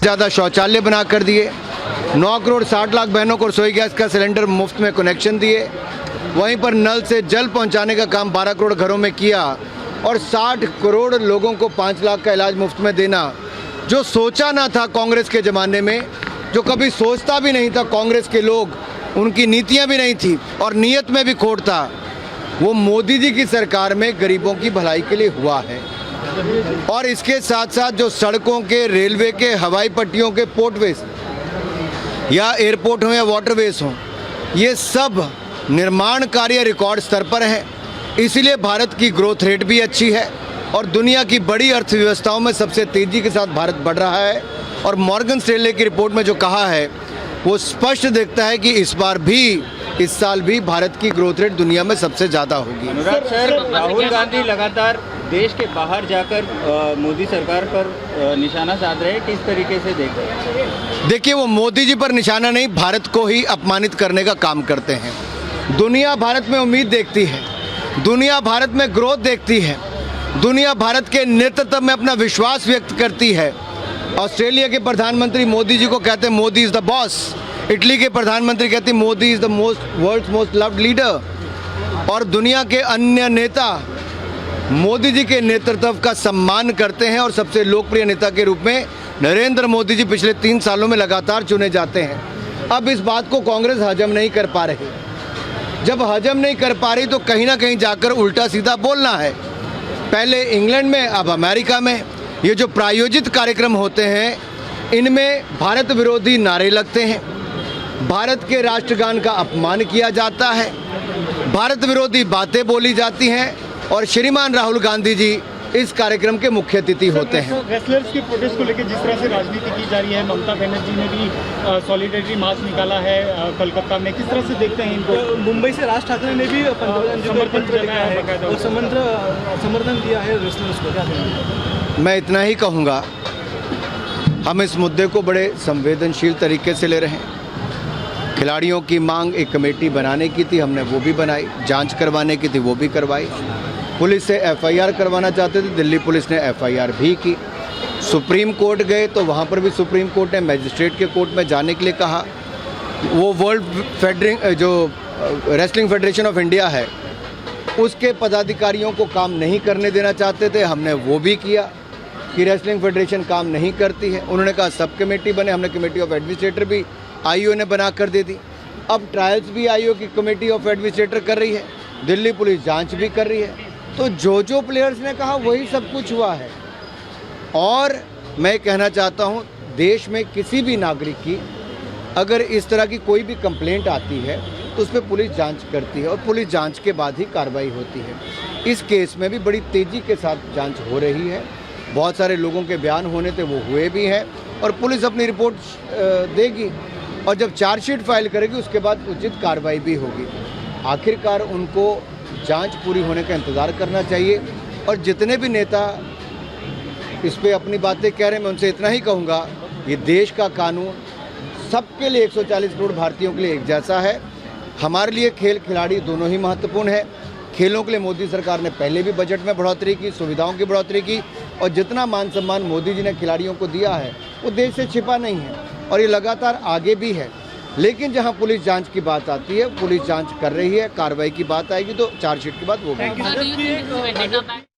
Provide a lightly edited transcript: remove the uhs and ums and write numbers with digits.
ज़्यादा शौचालय बना कर दिए, 9 करोड़ 60 लाख बहनों को रसोई गैस का सिलेंडर मुफ्त में कनेक्शन दिए, वहीं पर नल से जल पहुंचाने का काम 12 करोड़ घरों में किया और 60 करोड़ लोगों को 5 लाख का इलाज मुफ्त में देना। जो सोचा ना था कांग्रेस के ज़माने में, जो कभी सोचता भी नहीं था कांग्रेस के लोग, उनकी नीतियां भी नहीं थी और नीयत में भी खोट था, वो मोदी जी की सरकार में गरीबों की भलाई के लिए हुआ है। और इसके साथ साथ जो सड़कों के, रेलवे के, हवाई पट्टियों के पोर्टवेज या एयरपोर्ट हो या वाटरवेज हो, ये सब निर्माण कार्य रिकॉर्ड स्तर पर है। इसीलिए भारत की ग्रोथ रेट भी अच्छी है और दुनिया की बड़ी अर्थव्यवस्थाओं में सबसे तेज़ी के साथ भारत बढ़ रहा है। और मॉर्गन स्टैनले की रिपोर्ट में जो कहा है वो स्पष्ट दिखता है कि इस साल भी भारत की ग्रोथ रेट दुनिया में सबसे ज़्यादा होगी। अनुराग सर, राहुल गांधी लगातार देश के बाहर जाकर मोदी सरकार पर निशाना साध रहे हैं, किस तरीके से देख रहे हैं? देखिए, वो मोदी जी पर निशाना नहीं, भारत को ही अपमानित करने का काम करते हैं। दुनिया भारत में उम्मीद देखती है, दुनिया भारत में ग्रोथ देखती है, दुनिया भारत के नेतृत्व में अपना विश्वास व्यक्त करती है। ऑस्ट्रेलिया के प्रधानमंत्री मोदी जी को कहते हैं Modi is the boss, Italy के प्रधानमंत्री कहते हैं Modi is the world's most loved leader, और दुनिया के अन्य नेता मोदी जी के नेतृत्व का सम्मान करते हैं। और सबसे लोकप्रिय नेता के रूप में नरेंद्र मोदी जी पिछले 3 सालों में लगातार चुने जाते हैं। अब इस बात को कांग्रेस हजम नहीं कर पा रही। जब हजम नहीं कर पा रही तो कहीं ना कहीं जाकर उल्टा सीधा बोलना है। पहले इंग्लैंड में, अब अमेरिका में ये जो प्रायोजित कार्यक्रम होते हैं, इनमें भारत विरोधी नारे लगते हैं, भारत के राष्ट्रगान का अपमान किया जाता है, भारत विरोधी बातें बोली जाती हैं और श्रीमान राहुल गांधी जी इस कार्यक्रम के मुख्य अतिथि होते हैं। रेसलर्स के प्रोटेस्ट को लेकर जिस तरह से राजनीति की जा रही है, ममता बनर्जी ने भी सॉलिडेरिटी मार्च निकाला है कोलकाता में, किस तरह से देखते हैं इनको? मुंबई से राज ठाकरे ने भी समर्थन दिया है रेसलर्स को, क्या कहेंगे? मैं इतना ही कहूँगा, हम इस मुद्दे को बड़े संवेदनशील तरीके से ले रहे हैं। खिलाड़ियों की मांग एक कमेटी बनाने की थी, हमने वो भी बनाई, जांच करवाने की थी वो भी करवाई, पुलिस से एफआईआर करवाना चाहते थे, दिल्ली पुलिस ने एफआईआर भी की, सुप्रीम कोर्ट गए तो वहाँ पर भी सुप्रीम कोर्ट ने मजिस्ट्रेट के कोर्ट में जाने के लिए कहा। वो रेसलिंग फेडरेशन ऑफ इंडिया है, उसके पदाधिकारियों को काम नहीं करने देना चाहते थे, हमने वो भी किया कि रेसलिंग फेडरेशन काम नहीं करती है। उन्होंने कहा सब कमेटी बने, हमने कमेटी ऑफ एडमिनिस्ट्रेटर भी आईओ ने बना कर दे दी। अब ट्रायल्स भी आईओ की कमेटी ऑफ एडमिनिस्ट्रेटर कर रही है, दिल्ली पुलिस जांच भी कर रही है। तो जो प्लेयर्स ने कहा वही सब कुछ हुआ है। और मैं कहना चाहता हूँ, देश में किसी भी नागरिक की अगर इस तरह की कोई भी कंप्लेंट आती है तो उस पर पुलिस जांच करती है और पुलिस जांच के बाद ही कार्रवाई होती है। इस केस में भी बड़ी तेज़ी के साथ जांच हो रही है, बहुत सारे लोगों के बयान होने थे, वो हुए भी हैं और पुलिस अपनी रिपोर्ट देगी और जब चार्जशीट फाइल करेगी उसके बाद उचित कार्रवाई भी होगी। आखिरकार उनको जांच पूरी होने का इंतज़ार करना चाहिए। और जितने भी नेता इस पे अपनी बातें कह रहे हैं, मैं उनसे इतना ही कहूँगा, ये देश का कानून सबके लिए, 140 करोड़ भारतीयों के लिए एक जैसा है। हमारे लिए खेल खिलाड़ी दोनों ही महत्वपूर्ण है। खेलों के लिए मोदी सरकार ने पहले भी बजट में बढ़ोतरी की, सुविधाओं की बढ़ोतरी की, और जितना मान सम्मान मोदी जी ने खिलाड़ियों को दिया है वो देश से छिपा नहीं है और ये लगातार आगे भी है। लेकिन जहां पुलिस जांच की बात आती है, पुलिस जांच कर रही है, कार्रवाई की बात आएगी तो चार्जशीट की बात वो भी।